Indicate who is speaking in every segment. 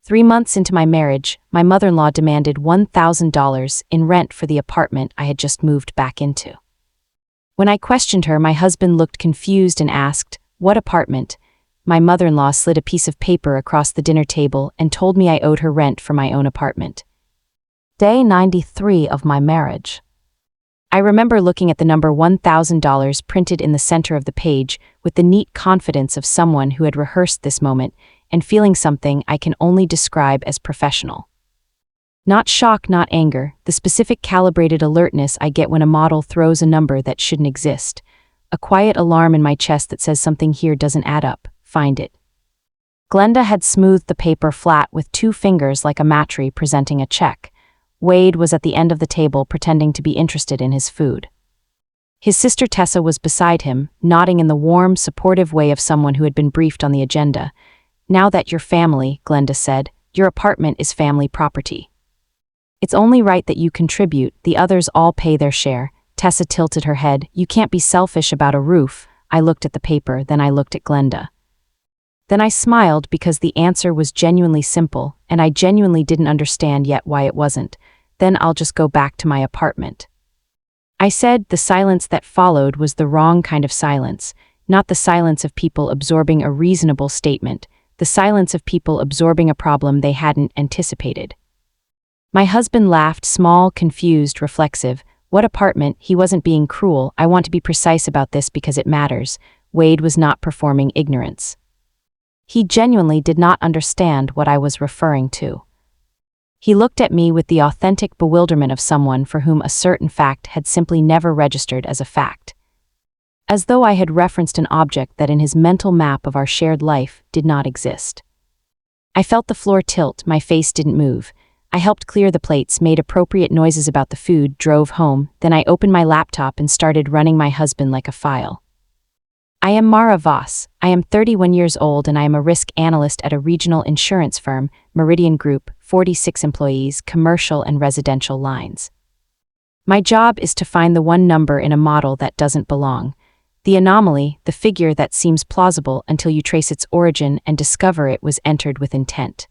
Speaker 1: 3 months into my marriage, my mother-in-law demanded $1,000 in rent for the apartment I had just moved back into. When I questioned her, my husband looked confused and asked, "What apartment?" My mother-in-law slid a piece of paper across the dinner table and told me I owed her rent for my own apartment. Day 93 of my marriage. I remember looking at the number $1,000 printed in the center of the page with the neat confidence of someone who had rehearsed this moment and feeling something I can only describe as professional. Not shock, not anger, the specific calibrated alertness I get when a model throws a number that shouldn't exist. A quiet alarm in my chest that says something here doesn't add up. Find it. Glenda had smoothed the paper flat with 2 fingers like a matri presenting a check. Wade was at the end of the table pretending to be interested in his food. His sister Tessa was beside him, nodding in the warm, supportive way of someone who had been briefed on the agenda. "Now that you're family," Glenda said, "your apartment is family property. It's only right that you contribute, the others all pay their share." Tessa tilted her head. "You can't be selfish about a roof." I looked at the paper, then I looked at Glenda. Then I smiled because the answer was genuinely simple, and I genuinely didn't understand yet why it wasn't. "Then I'll just go back to my apartment." I said. The silence that followed was the wrong kind of silence, not the silence of people absorbing a reasonable statement, the silence of people absorbing a problem they hadn't anticipated. My husband laughed, small, confused, reflexive. "What apartment?" He wasn't being cruel. I want to be precise about this because it matters. Wade was not performing ignorance. He genuinely did not understand what I was referring to. He looked at me with the authentic bewilderment of someone for whom a certain fact had simply never registered as a fact. As though I had referenced an object that in his mental map of our shared life did not exist. I felt the floor tilt, my face didn't move. I helped clear the plates, made appropriate noises about the food, drove home, then I opened my laptop and started running my husband like a file. "I am Mara Voss. I am 31 years old and I am a risk analyst at a regional insurance firm, Meridian Group, 46 employees, commercial and residential lines. My job is to find the one number in a model that doesn't belong. The anomaly, the figure that seems plausible until you trace its origin and discover it was entered with intent.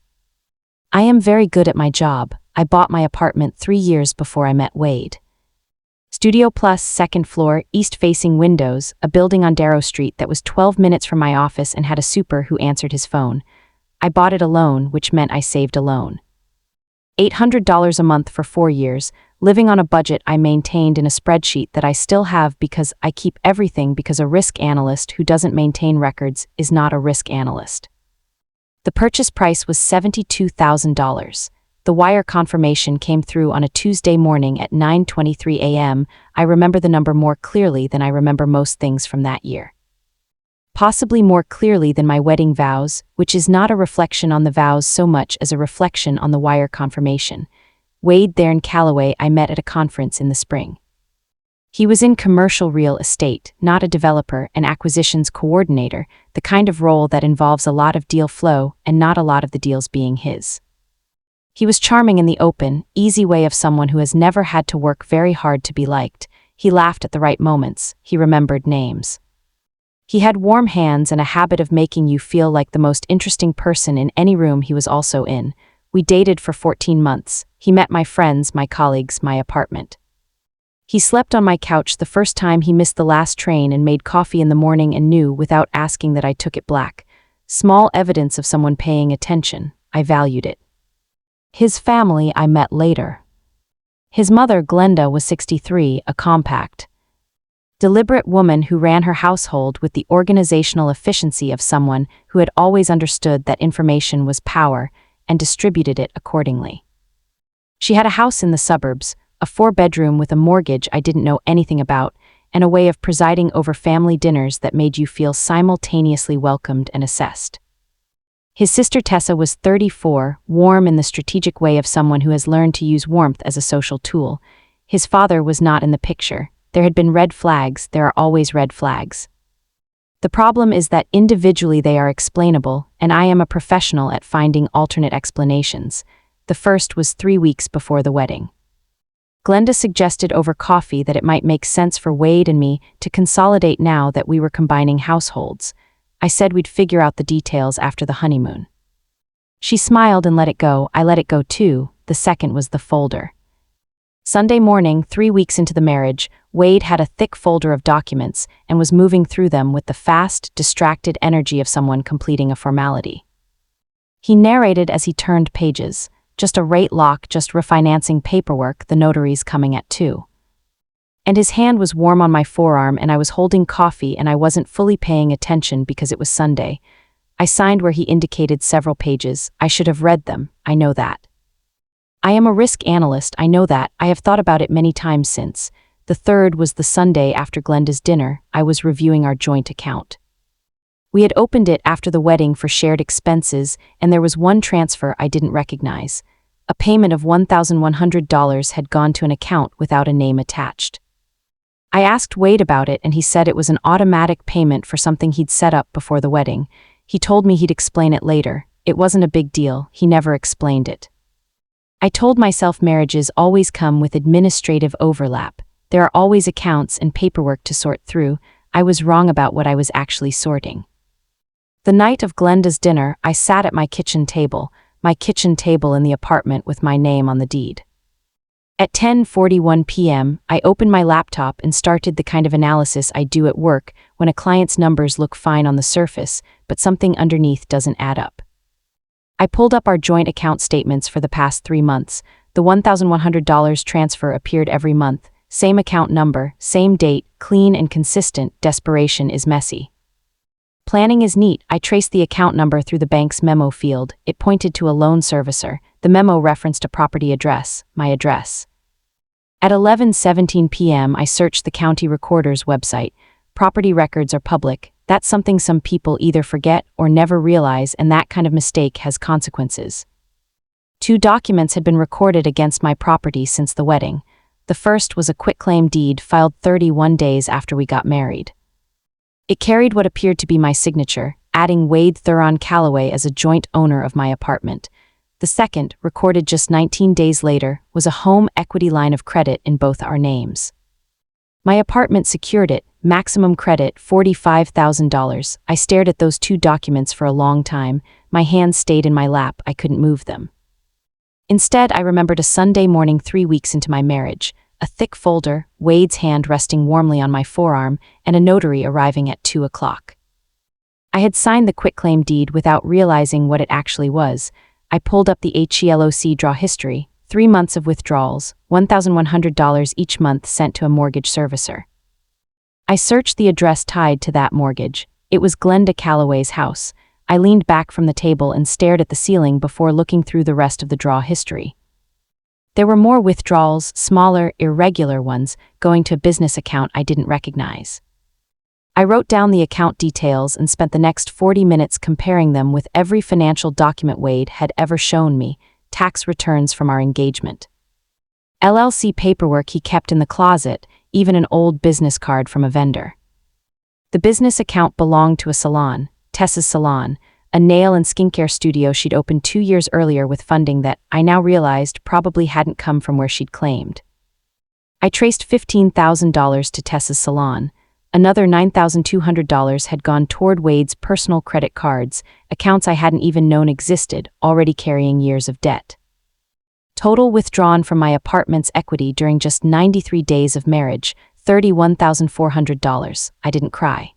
Speaker 1: I am very good at my job. I bought my apartment 3 years before I met Wade. Studio Plus, second floor, east-facing windows, a building on Darrow Street that was 12 minutes from my office and had a super who answered his phone. I bought it alone, which meant I saved a loan. $800 a month for 4 years, living on a budget I maintained in a spreadsheet that I still have because I keep everything because a risk analyst who doesn't maintain records is not a risk analyst. The purchase price was $72,000. The wire confirmation came through on a Tuesday morning at 9:23 a.m. I remember the number more clearly than I remember most things from that year. Possibly more clearly than my wedding vows, which is not a reflection on the vows so much as a reflection on the wire confirmation. Wade Theron Calloway I met at a conference in the spring. He was in commercial real estate, not a developer, an acquisitions coordinator, the kind of role that involves a lot of deal flow and not a lot of the deals being his. He was charming in the open, easy way of someone who has never had to work very hard to be liked. He laughed at the right moments. He remembered names. He had warm hands and a habit of making you feel like the most interesting person in any room he was also in. We dated for 14 months. He met my friends, my colleagues, my apartment. He slept on my couch the first time he missed the last train and made coffee in the morning and knew, without asking, that I took it black. Small evidence of someone paying attention. I valued it. His family I met later. His mother, Glenda, was 63, a compact, deliberate woman who ran her household with the organizational efficiency of someone who had always understood that information was power and distributed it accordingly. She had a house in the suburbs, a 4-bedroom with a mortgage I didn't know anything about, and a way of presiding over family dinners that made you feel simultaneously welcomed and assessed. His sister Tessa was 34, warm in the strategic way of someone who has learned to use warmth as a social tool. His father was not in the picture. There had been red flags, there are always red flags. The problem is that individually they are explainable, and I am a professional at finding alternate explanations. The first was 3 weeks before the wedding. Glenda suggested over coffee that it might make sense for Wade and me to consolidate now that we were combining households. I said we'd figure out the details after the honeymoon. She smiled and let it go. I let it go too. The second was the folder. Sunday morning, 3 weeks into the marriage, Wade had a thick folder of documents and was moving through them with the fast, distracted energy of someone completing a formality. He narrated as he turned pages. Just a rate lock, just refinancing paperwork, the notary's coming at 2. And his hand was warm on my forearm and I was holding coffee and I wasn't fully paying attention because it was Sunday. I signed where he indicated several pages. I should have read them, I know that. I am a risk analyst, I know that. I have thought about it many times since. The third was the Sunday after Glenda's dinner. I was reviewing our joint account. We had opened it after the wedding for shared expenses, and there was one transfer I didn't recognize. A payment of $1,100 had gone to an account without a name attached. I asked Wade about it, and he said it was an automatic payment for something he'd set up before the wedding. He told me he'd explain it later. It wasn't a big deal. He never explained it. I told myself marriages always come with administrative overlap. There are always accounts and paperwork to sort through. I was wrong about what I was actually sorting. The night of Glenda's dinner, I sat at my kitchen table in the apartment with my name on the deed. At 10:41 p.m., I opened my laptop and started the kind of analysis I do at work when a client's numbers look fine on the surface, but something underneath doesn't add up. I pulled up our joint account statements for the past 3 months. The $1,100 transfer appeared every month. Same account number, same date, clean and consistent. Desperation is messy. Planning is neat. I traced the account number through the bank's memo field. It pointed to a loan servicer. The memo referenced a property address, my address. At 11:17 p.m., I searched the county recorder's website. Property records are public. That's something some people either forget or never realize, and that kind of mistake has consequences. 2 documents had been recorded against my property since the wedding. The first was a quitclaim deed filed 31 days after we got married. It carried what appeared to be my signature, adding Wade Thuron Calloway as a joint owner of my apartment. The second, recorded just 19 days later, was a home equity line of credit in both our names. My apartment secured it, maximum credit $45,000. I stared at those 2 documents for a long time. My hands stayed in my lap, I couldn't move them. Instead, I remembered a Sunday morning 3 weeks into my marriage, a thick folder, Wade's hand resting warmly on my forearm, and a notary arriving at 2 o'clock. I had signed the quitclaim deed without realizing what it actually was. I pulled up the HELOC draw history, 3 months of withdrawals, $1,100 each month sent to a mortgage servicer. I searched the address tied to that mortgage. It was Glenda Calloway's house. I leaned back from the table and stared at the ceiling before looking through the rest of the draw history. There were more withdrawals, smaller, irregular ones, going to a business account I didn't recognize. I wrote down the account details and spent the next 40 minutes comparing them with every financial document Wade had ever shown me, tax returns from our engagement, LLC paperwork he kept in the closet, even an old business card from a vendor. The business account belonged to a salon, Tessa's Salon, a nail and skincare studio she'd opened 2 years earlier with funding that, I now realized, probably hadn't come from where she'd claimed. I traced $15,000 to Tessa's Salon. Another $9,200 had gone toward Wade's personal credit cards, accounts I hadn't even known existed, already carrying years of debt. Total withdrawn from my apartment's equity during just 93 days of marriage, $31,400. I didn't cry.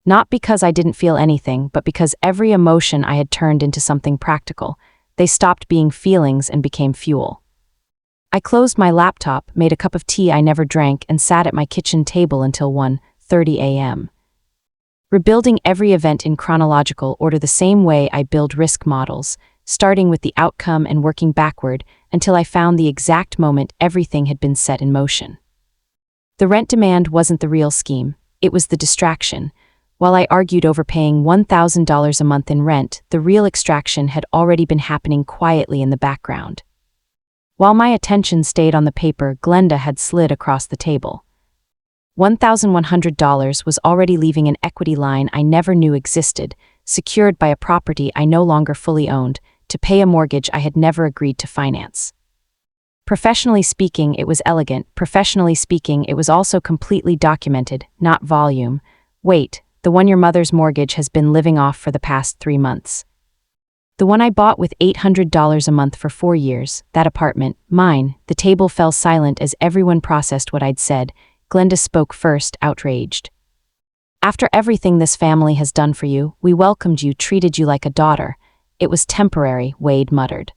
Speaker 1: Not because I didn't feel anything, but because every emotion I had turned into something practical. They stopped being feelings and became fuel. I closed my laptop, made a cup of tea I never drank, and sat at my kitchen table until 1:30 a.m. Rebuilding every event in chronological order the same way I build risk models, starting with the outcome and working backward until I found the exact moment everything had been set in motion. The rent demand wasn't the real scheme, it was the distraction. While I argued over paying $1,000 a month in rent, the real extraction had already been happening quietly in the background. While my attention stayed on the paper, Glenda had slid across the table. $1,100 was already leaving an equity line I never knew existed, secured by a property I no longer fully owned, to pay a mortgage I had never agreed to finance. Professionally speaking, it was elegant. Professionally speaking, it was also completely documented, not volume. Wait, the one your mother's mortgage has been living off for the past 3 months. The one I bought with $800 a month for 4 years, that apartment, mine. The table fell silent as everyone processed what I'd said. Glenda spoke first, outraged. After everything this family has done for you, we welcomed you, treated you like a daughter. It was temporary, Wade muttered.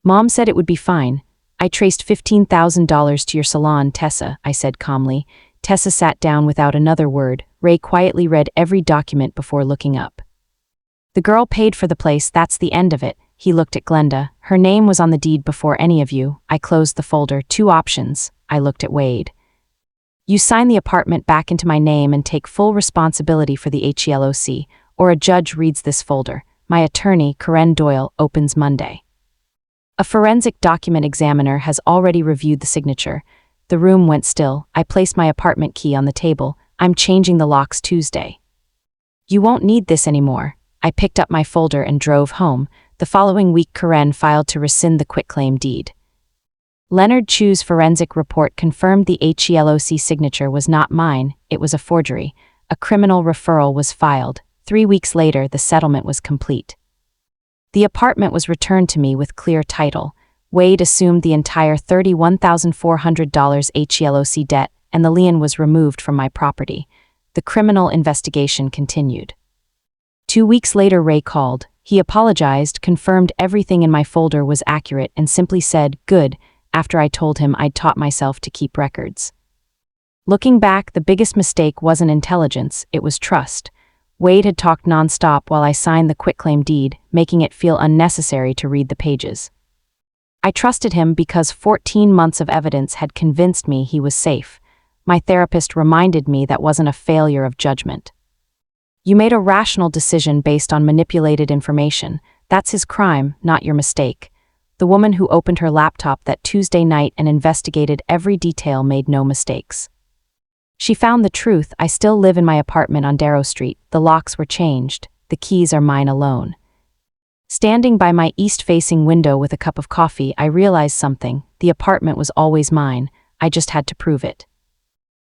Speaker 1: Mom said it would be fine. I traced $15,000 to your salon, Tessa, I said calmly. Tessa sat down without another word. Ray quietly read every document before looking up. The girl paid for the place, that's the end of it. He looked at Glenda. Her name was on the deed before any of you. I closed the folder. 2 options. I looked at Wade. You sign the apartment back into my name and take full responsibility for the HELOC, or a judge reads this folder. My attorney, Karen Doyle, opens Monday. A forensic document examiner has already reviewed the signature. The room went still. I placed my apartment key on the table. I'm changing the locks Tuesday. You won't need this anymore. I picked up my folder and drove home. The following week, Karen filed to rescind the quitclaim deed. Leonard Chu's forensic report confirmed the HELOC signature was not mine, it was a forgery. A criminal referral was filed. 3 weeks later, the settlement was complete. The apartment was returned to me with clear title. Wade assumed the entire $31,400 HELOC debt, and the lien was removed from my property. The criminal investigation continued. 2 weeks later, Ray called. He apologized, confirmed everything in my folder was accurate, and simply said, "Good," after I told him I'd taught myself to keep records. Looking back, the biggest mistake wasn't intelligence, it was trust. Wade had talked nonstop while I signed the quitclaim deed, making it feel unnecessary to read the pages. I trusted him because 14 months of evidence had convinced me he was safe. My therapist reminded me that wasn't a failure of judgment. You made a rational decision based on manipulated information. That's his crime, not your mistake. The woman who opened her laptop that Tuesday night and investigated every detail made no mistakes. She found the truth. I still live in my apartment on Darrow Street. The locks were changed. The keys are mine alone. Standing by my east-facing window with a cup of coffee, I realized something. The apartment was always mine. I just had to prove it.